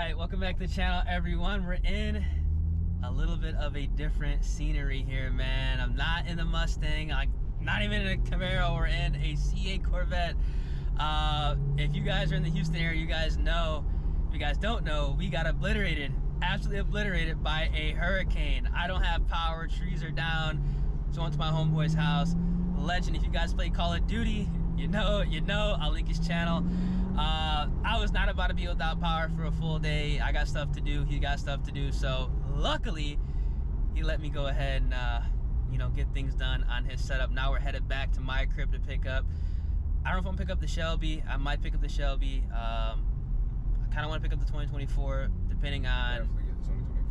right, welcome back to the channel, everyone. We're in a little bit of a different scenery here, man. I'm not in the Mustang, I'm not even in a Camaro. We're in a C8 Corvette. If you guys are in the Houston area, you guys know. If you guys don't know, we got obliterated, absolutely obliterated by a hurricane. I don't have power, trees are down, so I went to my homeboy's house. Legend, if you guys play Call of Duty, you know, I'll link his channel. I was not about to be without power for a full day. I got stuff to do, he got stuff to do, so luckily he let me go ahead and you know, get things done on his setup. Now we're headed back to my crib to pick up. I don't know if I'm gonna pick up the Shelby. I might pick up the Shelby. I kind of want to pick up the 2024 depending on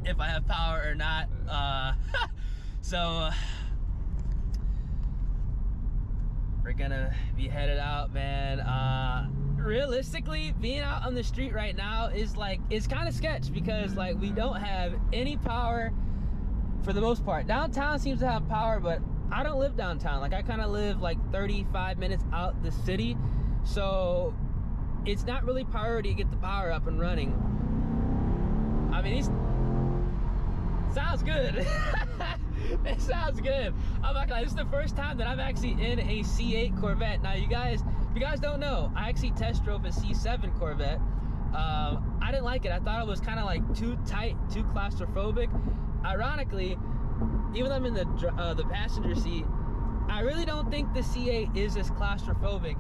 if I have power or not. So we're gonna be headed out, man. Realistically, being out on the street right now is like, it's kind of sketch because like we don't have any power for the most part. Downtown seems to have power, but I don't live downtown. Like I kind of live like 35 minutes out the city, so it's not really priority to get the power up and running. I mean, sounds good. It sounds good. I'm not gonna lie, this is the first time that I'm actually in a C8 Corvette. Now, you guys, if you guys don't know, I actually test drove a C7 Corvette. I didn't like it. I thought it was kind of like too tight, too claustrophobic. Ironically, even though I'm in the passenger seat, I really don't think the C8 is as claustrophobic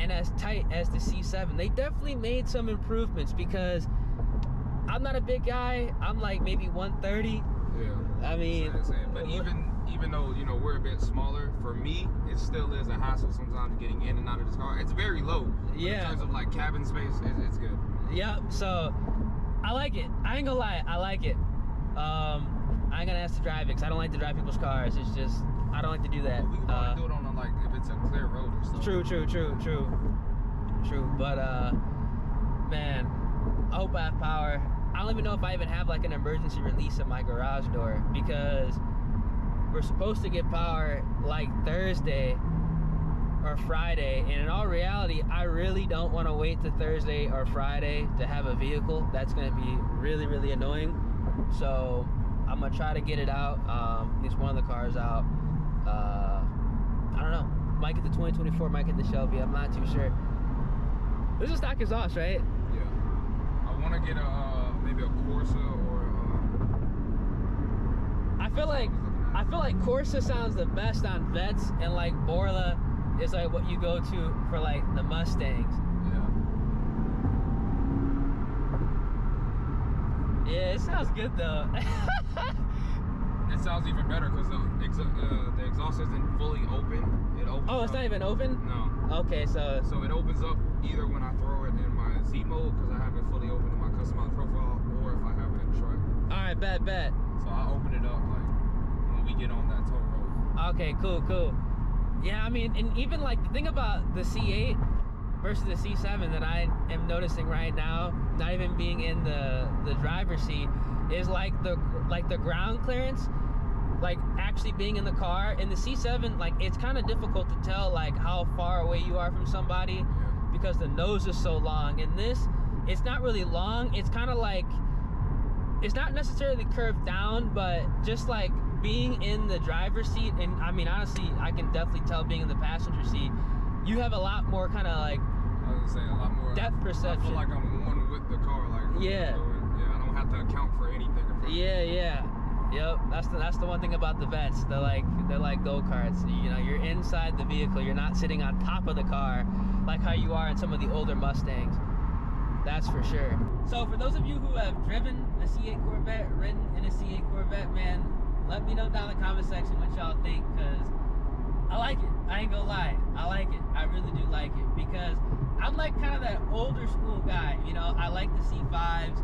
and as tight as the C7. They definitely made some improvements because I'm not a big guy. I'm like maybe 130. Yeah. I mean, but even though, you know, we're a bit smaller, for me it still is a hassle sometimes getting in and out of this car. It's very low. Yeah. In terms of like cabin space, it's good. Yeah. So I like it. I ain't gonna lie, I like it. I ain't gonna ask to drive it because I don't like to drive people's cars. It's just, I don't like to do that. Well, we want to do it on a, like, if it's a clear road or something. True. But man, I hope I have power. I don't even know if I even have like an emergency release at my garage door because we're supposed to get power like Thursday or Friday, and in all reality, I really don't want to wait to Thursday or Friday to have a vehicle. That's going to be really, really annoying. So I'm gonna try to get it out, at least one of the cars out. I don't know, might get the 2024, might get the Shelby, I'm not too sure. This is stock exhaust, right? Yeah. I want to get a maybe a Corsa or I feel like Corsa sounds the best on Vettes, and like Borla is like what you go to for like the Mustangs. Yeah, it sounds good though. It sounds even better because the exhaust isn't fully open. It opens. Oh, it's not even open? No. Okay, so it opens up either when I throw it in my Z mode because I have it fully open in my customized profile, or if I have it in Detroit. All right, bet. So I open it up like when we get on that toll road. Okay, cool. Yeah, I mean, and even like the thing about the C8 versus the C7 that I am noticing right now, not even being in the driver's seat, is like the ground clearance, like actually being in the car. In the C7, like it's kind of difficult to tell like how far away you are from somebody because the nose is so long. In this, it's not really long. It's kind of like, it's not necessarily curved down, but just like being in the driver's seat, and I mean, honestly, I can definitely tell being in the passenger seat, you have a lot more kind of like, I was gonna say, a lot more depth perception. I feel like I'm one with the car, like yeah, I don't have to account for anything in front of me. Yep. That's the one thing about the Vettes. They're like go-karts. You know, you're inside the vehicle. You're not sitting on top of the car like how you are in some of the older Mustangs. That's for sure. So for those of you who have driven a C8 Corvette, ridden in a C8 Corvette, man, let me know down in the comment section what y'all think, because I like it. I ain't gonna lie. I like it. I really do like it because I'm like kind of that older school guy. You know, I like the C5s.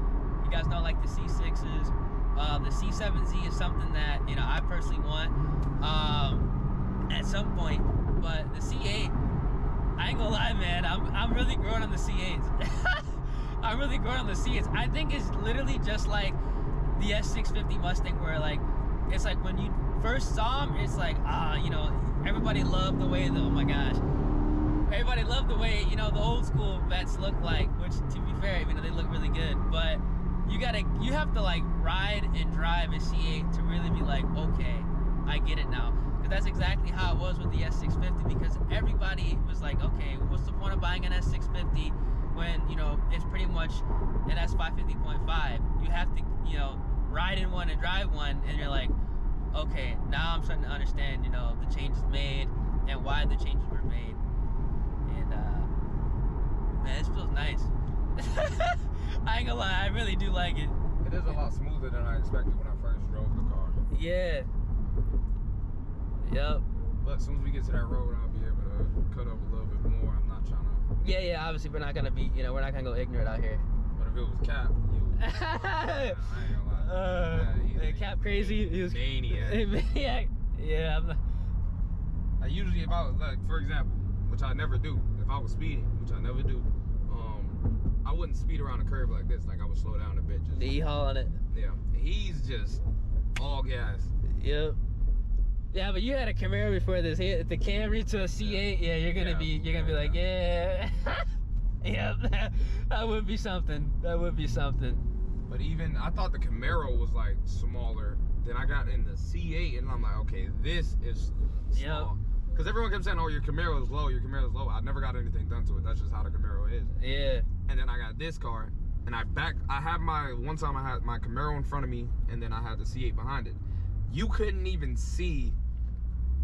You guys know I like the C6s. The C7Z is something that, you know, I personally want at some point. But the C8, I ain't gonna lie, man. I'm really growing on the C8s. I'm really growing on the C8s. I think it's literally just like the S650 Mustang, where like it's like when you first saw them, it's like, you know, everybody loved the way, oh my gosh, everybody loved the way, you know, the old school Vettes look like, which to be fair, even though they look really good, but you have to like ride and drive a C8 to really be like, okay, I get it now. Because that's exactly how it was with the S650, because everybody was like, okay, what's the point of buying an S650 when, you know, it's pretty much an S550.5. You have to, you know, ride in one and drive one, and you're like, okay, now I'm starting to understand, you know, the changes made and why the changes were made. And man, this feels nice. I ain't gonna lie, I really do like it. It is a lot smoother than I expected when I first drove the car. Yeah. Yep. But as soon as we get to that road, I'll be able to cut up a little bit more. I'm not trying to. Yeah, obviously we're not gonna be, you know, we're not gonna go ignorant out here. But if it was Cap, I ain't gonna lie. Cap crazy. He was maniac. Maniac. Yeah. I'm not. I usually, if I was, like, for example, which I never do, if I was speeding, which I never do, I wouldn't speed around a curve like this. Like, I would slow down a bit. Just, The E-haul on it. Yeah. He's just all gas. Yep. Yeah, but you had a Camaro before this. The Camry to a C8. Yeah, you're gonna be like, yeah. Yep. That would be something. That would be something. But even, I thought the Camaro was like smaller. Then I got in the C8 and I'm like, okay, this is small. Because everyone kept saying, oh, your Camaro is low, your Camaro is low. I never got anything done to it. That's just how the Camaro is. Yeah. And then I got this car, and one time I had my Camaro in front of me, and then I had the C8 behind it. You couldn't even see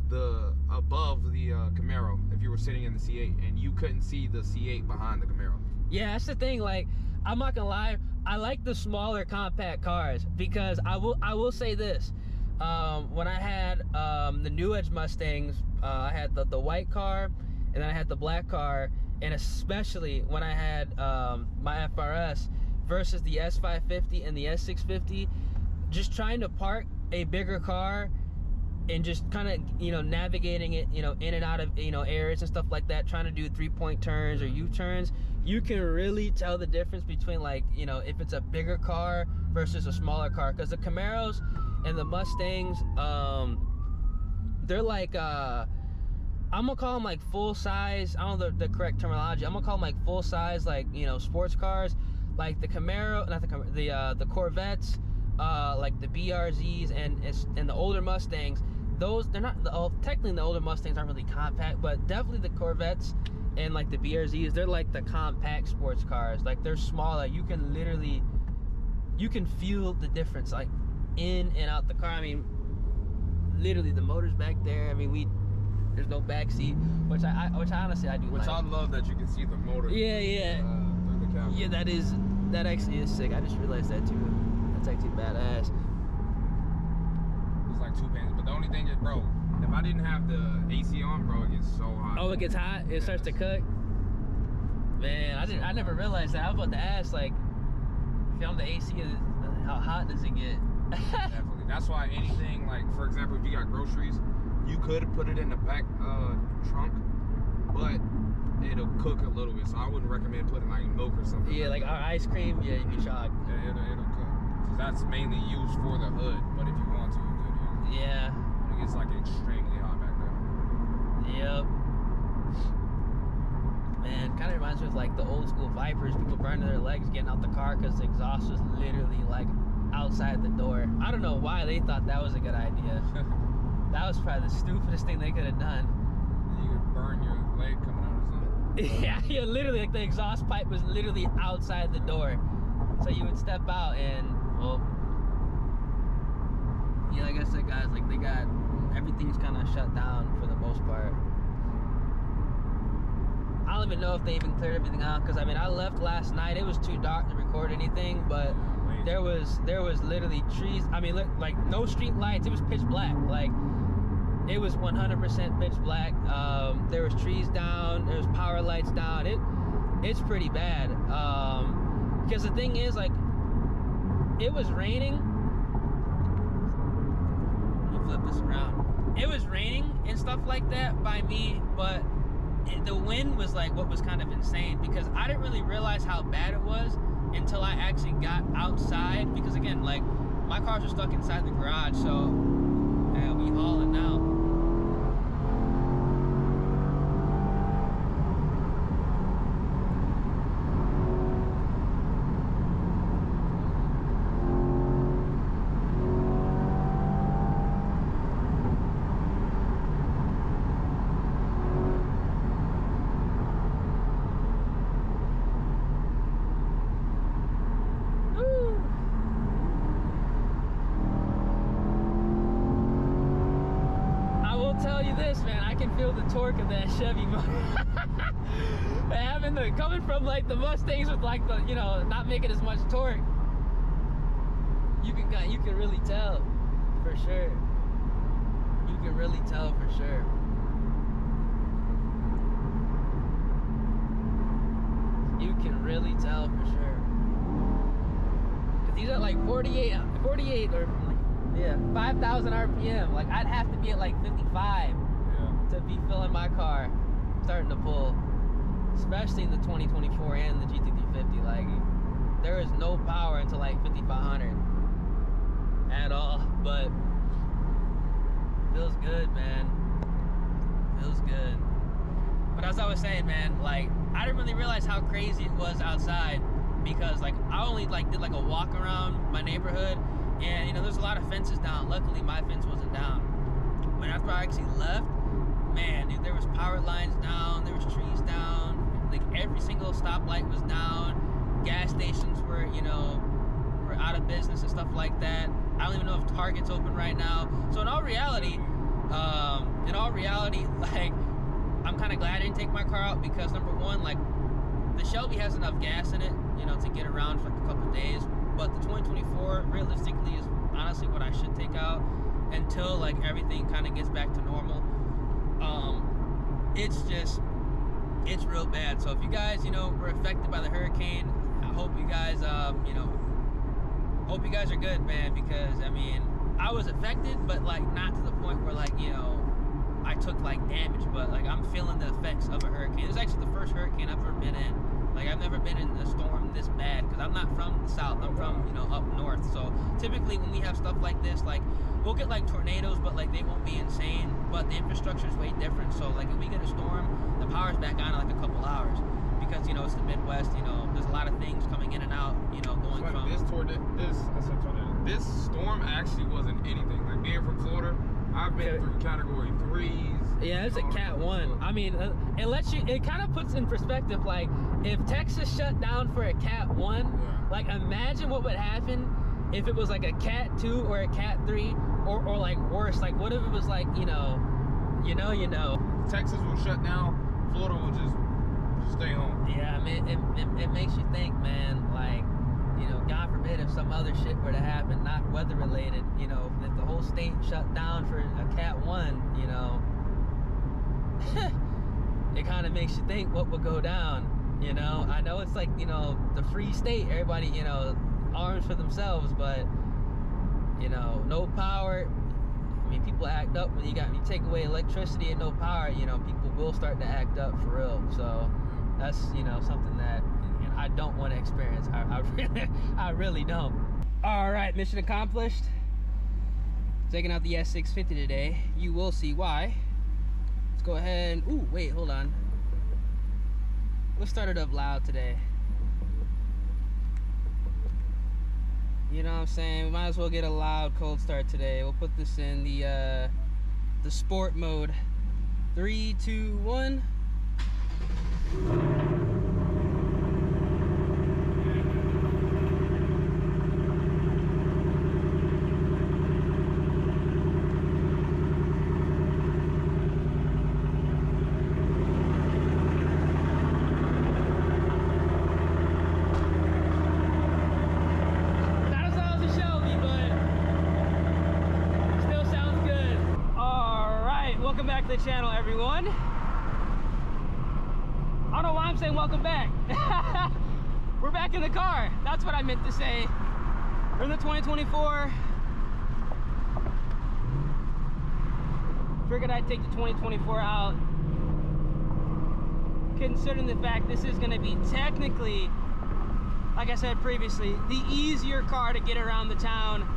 the above the Camaro if you were sitting in the C8, and you couldn't see the C8 behind the Camaro. Yeah, that's the thing. Like, I'm not gonna lie, I like the smaller compact cars, because I will say this. When I had the New Edge Mustangs, I had the white car, and then I had the black car, and especially when I had my FRS versus the S550 and the S650, just trying to park a bigger car and just kind of, you know, navigating it, you know, in and out of, you know, areas and stuff like that, trying to do 3-point turns or U-turns, you can really tell the difference between, like, you know, if it's a bigger car versus a smaller car. Because the Camaros and the Mustangs, they're like, I'm gonna call them like full size, I don't know the correct terminology, I'm gonna call them like full size, like, you know, sports cars. Like the Camaro, not the Camaro, the Corvettes, like the BRZs and the older Mustangs. Those, they're not, technically the older Mustangs aren't really compact, but definitely the Corvettes and like the BRZs, they're like the compact sports cars. Like, they're smaller. You can literally, you can feel the difference, like, in and out the car. I mean, literally the motor's back there. I mean, there's no back seat, which I honestly I do Which like. I love that you can see the motor. Yeah. Through the cabin. Yeah, that actually is sick. I just realized that too. That's actually badass. It's like 2 pins, but the only thing is, bro, if I didn't have the AC on, bro, it gets so hot. Oh, it gets hot. It starts to cook. Man, I never realized that. I was about to ask, like, if you're on the AC, how hot does it get? Definitely. That's why anything, like, for example, if you got groceries, you could put it in the back trunk, but it'll cook a little bit. So I wouldn't recommend putting like milk or something. Yeah, like our ice cream. Yeah, you'd be shocked. Yeah, it'll cook. So that's mainly used for the hood, but if you want to, you could use it. Yeah. It gets like extremely hot back there. Yep. Man, kind of reminds me of like the old school Vipers. People burning their legs getting out the car because the exhaust was literally like outside the door. I don't know why they thought that was a good idea. That was probably the stupidest thing they could have done. You could burn your leg coming out or something. Yeah, literally, like the exhaust pipe was literally outside the door. So you would step out and, well, yeah, like I said, guys, like they got, everything's kind of shut down for the most part. I don't even know if they even cleared everything out, because I mean, I left last night. It was too dark to record anything, but there was literally trees. I mean, look, like no street lights. It was pitch black. Like, it was 100% pitch black. There was trees down. There was power lights down. It's pretty bad. Because the thing is, like, it was raining. Let me flip this around. It was raining and stuff like that by me, but the wind was like what was kind of insane, because I didn't really realize how bad it was until I actually got outside. Because again, like, my cars are stuck inside the garage, so we hauling now. feel the torque of that Chevy motor. Coming from like the Mustangs with like the, you know, not making as much torque. You can really tell for sure. You can really tell for sure. You can really tell for sure. Cause these are like 48 or like, yeah, 5,000 RPM. Like I'd have to be at like 55 to be filling my car, starting to pull. Especially in the 2024 and the GT350, like there is no power until like 5,500 at all, but feels good, man. Feels good. But as I was saying, man, like I didn't really realize how crazy it was outside because like I only like did like a walk around my neighborhood, and you know there's a lot of fences down. Luckily my fence wasn't down. But after I actually left, man, dude, there was power lines down, there was trees down, like every single stoplight was down, gas stations were, you know, were out of business and stuff like that. I don't even know if Target's open right now. So in all reality, like, I'm kind of glad I didn't take my car out because number one, like, the Shelby has enough gas in it, you know, to get around for like a couple days, but the 2024 realistically is honestly what I should take out until like everything kind of gets back to normal. It's real bad. So if you guys, you know, were affected by the hurricane, I hope you guys, you know, hope you guys are good, man, because I mean, I was affected, but like not to the point where like, you know, I took like damage, but like I'm feeling the effects of a hurricane. This is actually the first hurricane I've ever been in. Like I've never been in a storm this bad because I'm not from the south. I'm from, you know, up north. So typically when we have stuff like this, like we'll get like tornadoes, but like they won't be insane. But the infrastructure is way different. So like if we get a storm, the power's back on in like a couple hours because, you know, it's the Midwest. You know, there's a lot of things coming in and out. You know, going like from this storm actually wasn't anything. Like being from Florida, I've been through category 3s. Yeah, it's a Cat 1. I mean, it lets you, it kind of puts in perspective, like, if Texas shut down for a Cat 1, like, imagine what would happen if it was like a Cat 2 or a Cat 3, or like worse, like, what if it was like, you know. Texas will shut down, Florida will just stay home. Yeah, I mean, it makes you think, man, like, you know, God forbid if some other shit were to happen, not weather related, you know, if the whole state shut down for a Cat 1, you know, it kind of makes you think what would go down, you know. I know it's like, you know, the free state, everybody, you know, arms for themselves, but, you know, no power. I mean, people act up when you take away electricity and no power, you know, people will start to act up for real. So that's, you know, something that I don't want to experience. I really don't. All right, mission accomplished. Taking out the S650 today. You will see why. Let's go ahead and, ooh, wait, hold on. Let's start it up loud today. You know what I'm saying? We might as well get a loud cold start today. We'll put this in the sport mode. 3, 2, 1. The channel, everyone. I don't know why I'm saying welcome back. We're back in the car. That's what I meant to say. We're in the 2024. Figured I'd take the 2024 out, considering the fact this is going to be technically, like I said previously, the easier car to get around the town.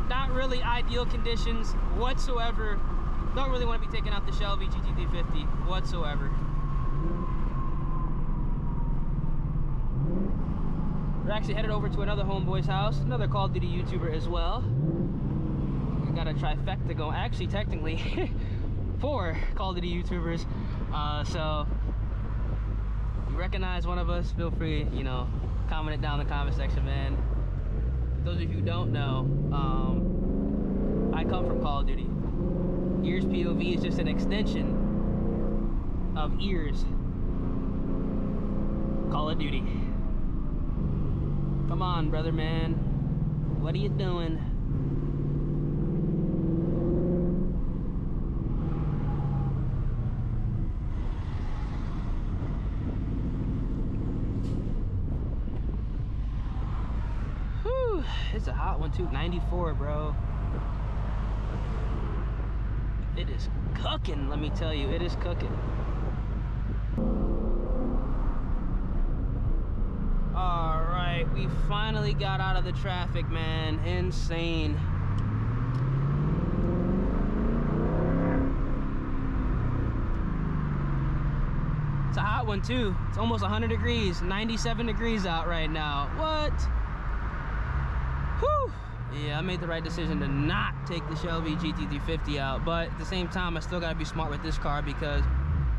Not really ideal conditions whatsoever. Don't really want to be taking out the Shelby GT350 whatsoever. We're actually headed over to another homeboy's house, another Call of Duty YouTuber as well. We got a trifecta going, actually technically 4 Call of Duty YouTubers. So if you recognize one of us, feel free, you know, comment it down in the comment section, man. Those of you who don't know, I come from Call of Duty. Ears POV is just an extension of ears. Call of Duty. Come on, brother man. What are you doing? Whew, it's a hot one too. 94, bro. It is cooking, let me tell you. It is cooking. All right, we finally got out of the traffic, man. Insane. It's a hot one too. It's almost 100 degrees, 97 degrees out right now. What? Whew. Yeah, I made the right decision to not take the Shelby GT350 out, but at the same time, I still gotta be smart with this car because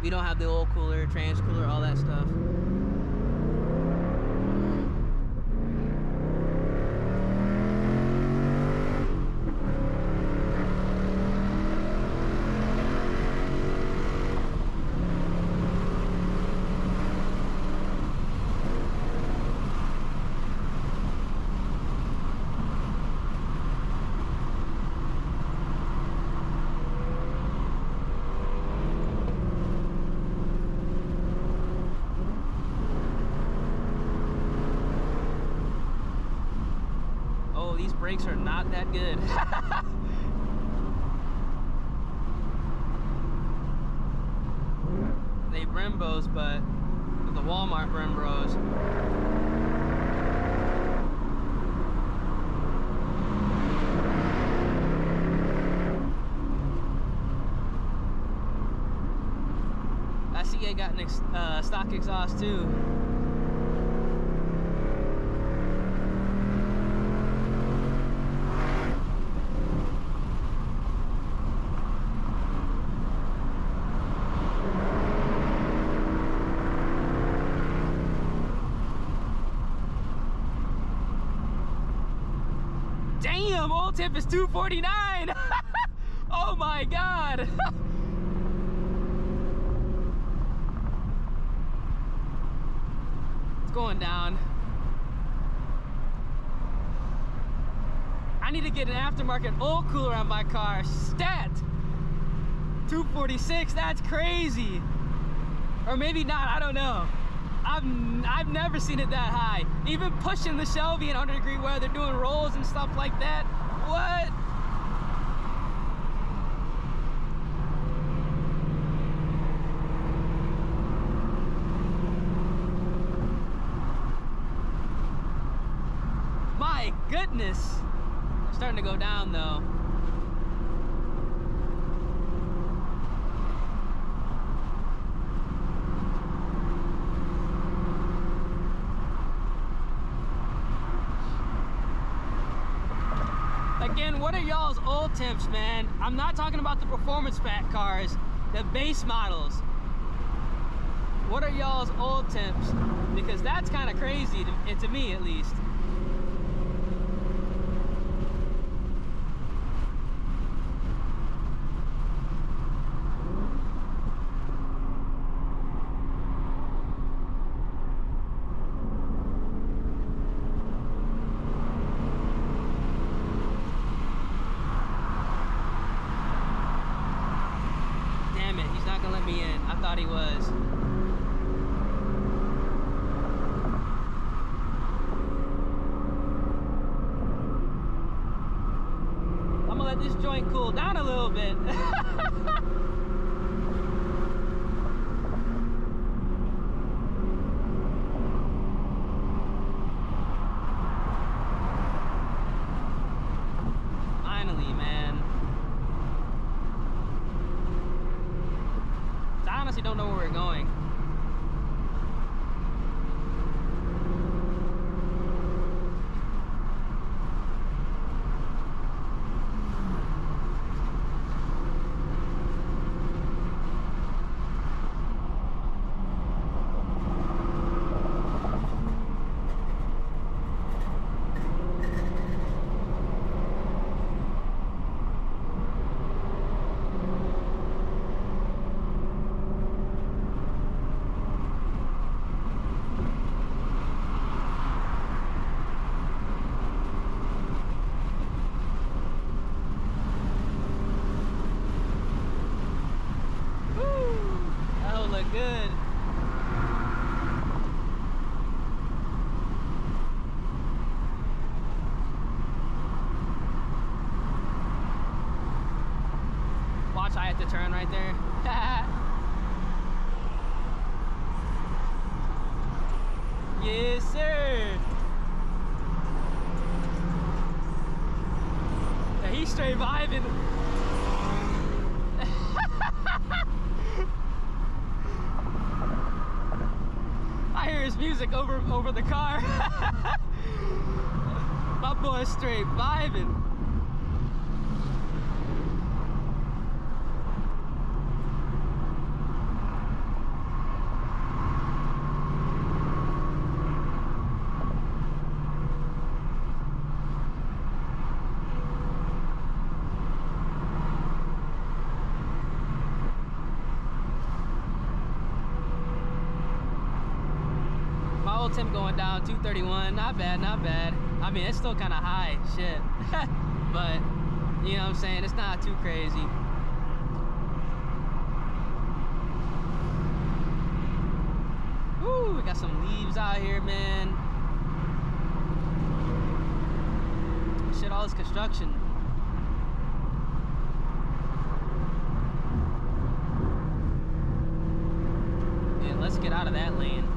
we don't have the oil cooler, trans cooler, all that stuff. These brakes are not that good. They Brembos, but the Walmart Brembos. I see I got an stock exhaust too. Damn, oil tip is 249. Oh my God. It's going down. I need to get an aftermarket oil cooler on my car. Stat. 246, that's crazy. Or maybe not, I don't know. I've never seen it that high. Even pushing the Shelby in 100-degree weather, doing rolls and stuff like that. What? My goodness. I'm starting to go down though. Again, what are y'all's oil temps, man? I'm not talking about the performance pack cars, the base models. What are y'all's oil temps? Because that's kind of crazy, to me at least. Me in. I thought he was. I'm gonna let this joint cool down a little bit. Finally, man. I honestly don't know where we're going. the turn right there. Yes, sir. Yeah, he's straight vibing. I hear his music over the car. My boy's straight vibing. Tim going down 231, not bad, not bad. I mean, it's still kind of high, shit. But, you know what I'm saying, it's not too crazy. Woo, we got some leaves out here, man. Shit, all this construction. Man, let's get out of that lane.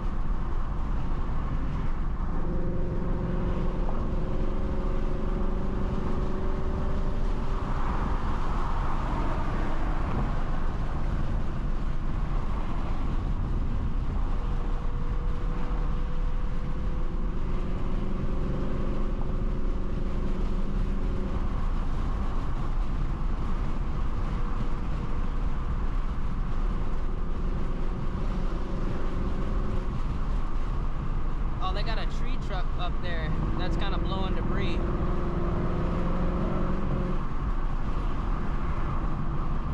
They got a tree truck up there that's kind of blowing debris.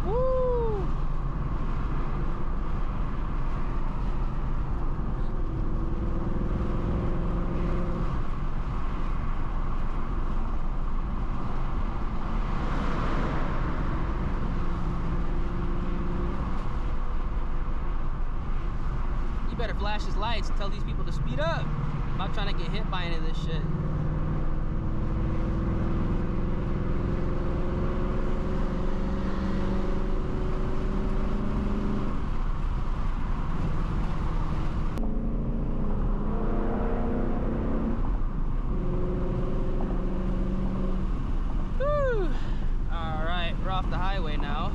Woo! You better flash his lights and tell these people to speed up. I'm not trying to get hit by any of this shit. Whew. All right, we're off the highway now.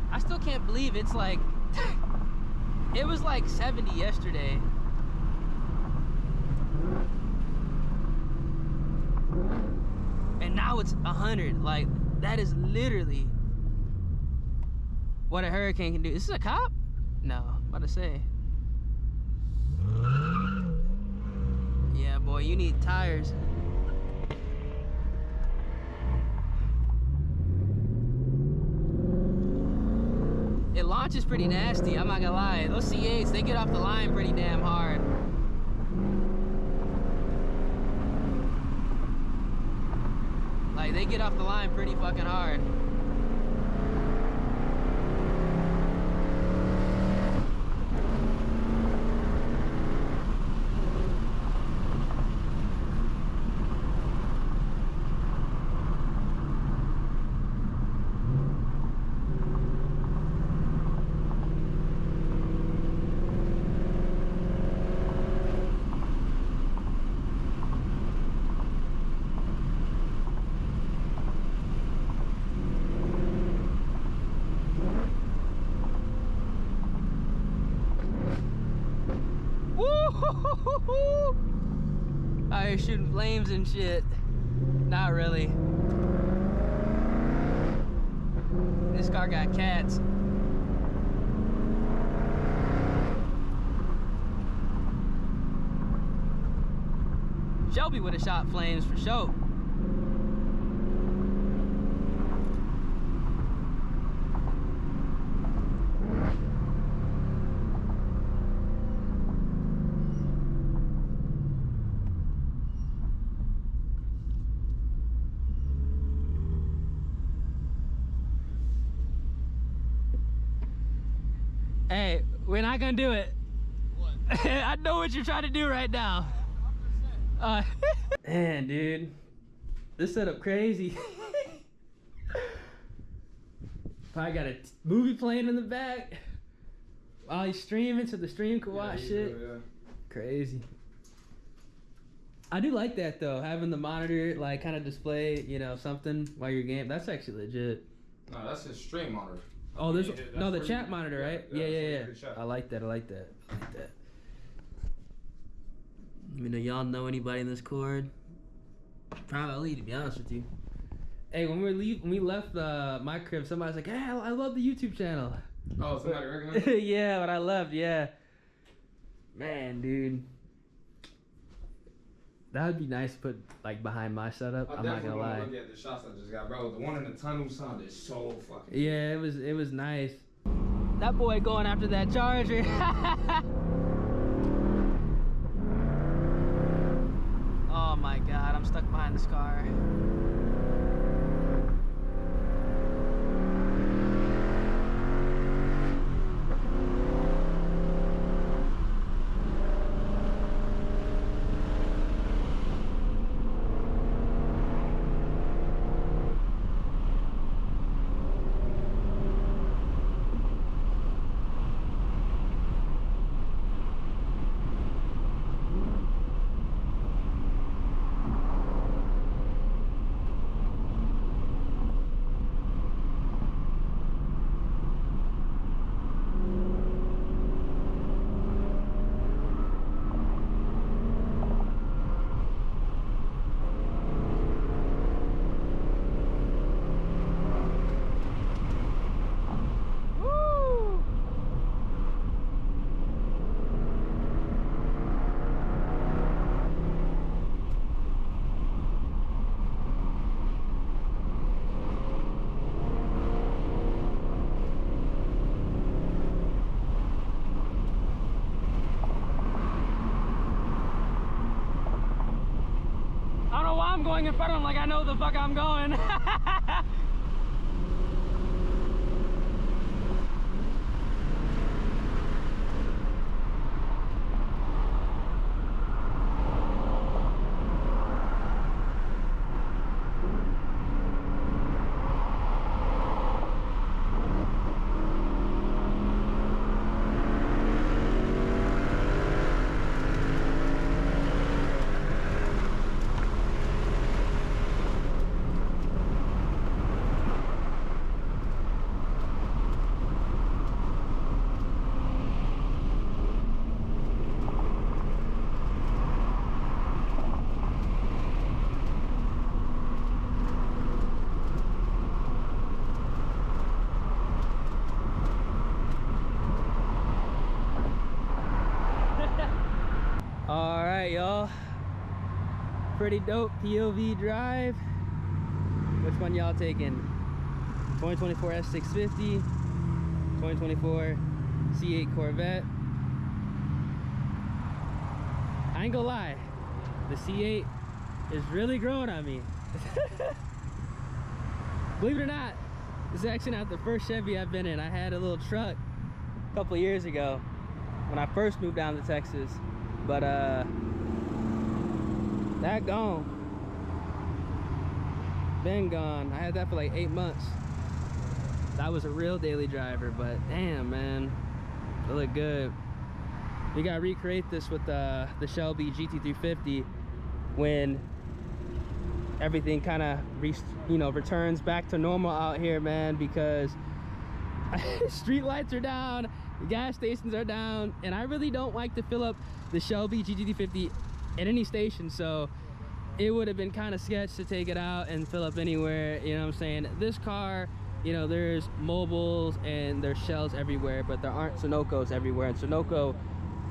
I still can't believe it's like, it was like 70 yesterday. And now it's 100. Like, that is literally what a hurricane can do. Is this a cop? No, I'm about to say. Yeah, boy, you need tires. It launches pretty nasty, I'm not gonna lie. Those C8s, they get off the line pretty damn hard. Like, they get off the line pretty fucking hard. Out here shooting flames and shit. Not really. This car got cats. Shelby would have shot flames for sure. Hey, We're not gonna do it. What? I know what you're trying to do right now. Man, dude, this setup crazy. Probably got a movie playing in the back while he's streaming, so the stream can watch shit. Yeah. Crazy. I do like that though, having the monitor like kind of display, you know, something while you're game. That's actually legit. No, that's his stream monitor. Oh, there's Yeah, no the that's chat where monitor, right? yeah, Yeah. that's where you I like that. I like that. You know, y'all know anybody in this cord? Probably, to be honest with you. Hey, when we left my crib, somebody's like, "Hey, I love the YouTube channel." Oh, somebody recognized? Yeah, but I left. Yeah, man, dude, that would be nice to put like behind my setup. I'm not gonna lie. Look at the shots I just got, bro. The one in the tunnel sounded so fucking. Yeah, it was nice. That boy going after that Charger. Oh my God, I'm stuck behind this car. I'm going in front of him like I know the fuck I'm going. All right, y'all. Pretty dope POV drive. Which one y'all taking? 2024 S650, 2024 C8 Corvette. I ain't gonna lie, the C8 is really growing on me. Believe it or not, this is actually not the first Chevy I've been in. I had a little truck a couple of years ago when I first moved down to Texas. But that gone. Been gone. I had that for like 8 months. That was a real daily driver, but damn, man, it looked good. We gotta recreate this with the Shelby GT350 when everything kind of returns back to normal out here, man, because street lights are down, the gas stations are down, and I really don't like to fill up the Shelby GT350 at any station, so it would have been kind of sketch to take it out and fill up anywhere, you know what I'm saying? This car, you know, there's mobiles and there's Shells everywhere, but there aren't Sunoco's everywhere, and Sunoco,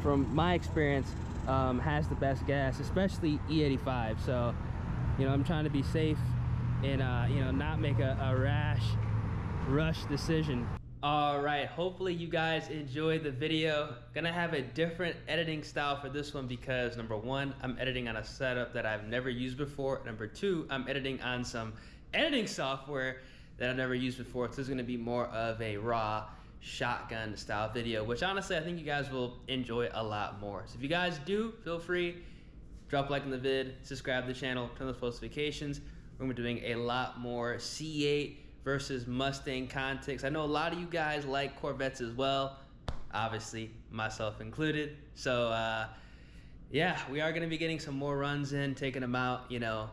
from my experience, has the best gas, especially E85, so, you know, I'm trying to be safe and, you know, not make a rush decision. All right, hopefully you guys enjoyed the video. Gonna have a different editing style for this one because number one, I'm editing on a setup that I've never used before. Number two, I'm editing on some editing software that I've never used before. So this is gonna be more of a raw shotgun style video, which honestly I think you guys will enjoy a lot more. So if you guys do, feel free, drop a like on the vid, subscribe to the channel, turn those post notifications. We're gonna be doing a lot more C8 versus Mustang contests. I know a lot of you guys like Corvettes as well, obviously myself included. So yeah, we are gonna be getting some more runs in, taking them out, you know,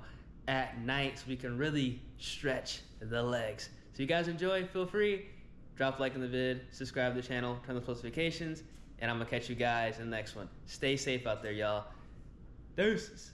at night so we can really stretch the legs. So you guys enjoy, feel free, drop a like on the vid, subscribe to the channel, turn on post notifications, and I'm gonna catch you guys in the next one. Stay safe out there, y'all. Deuces.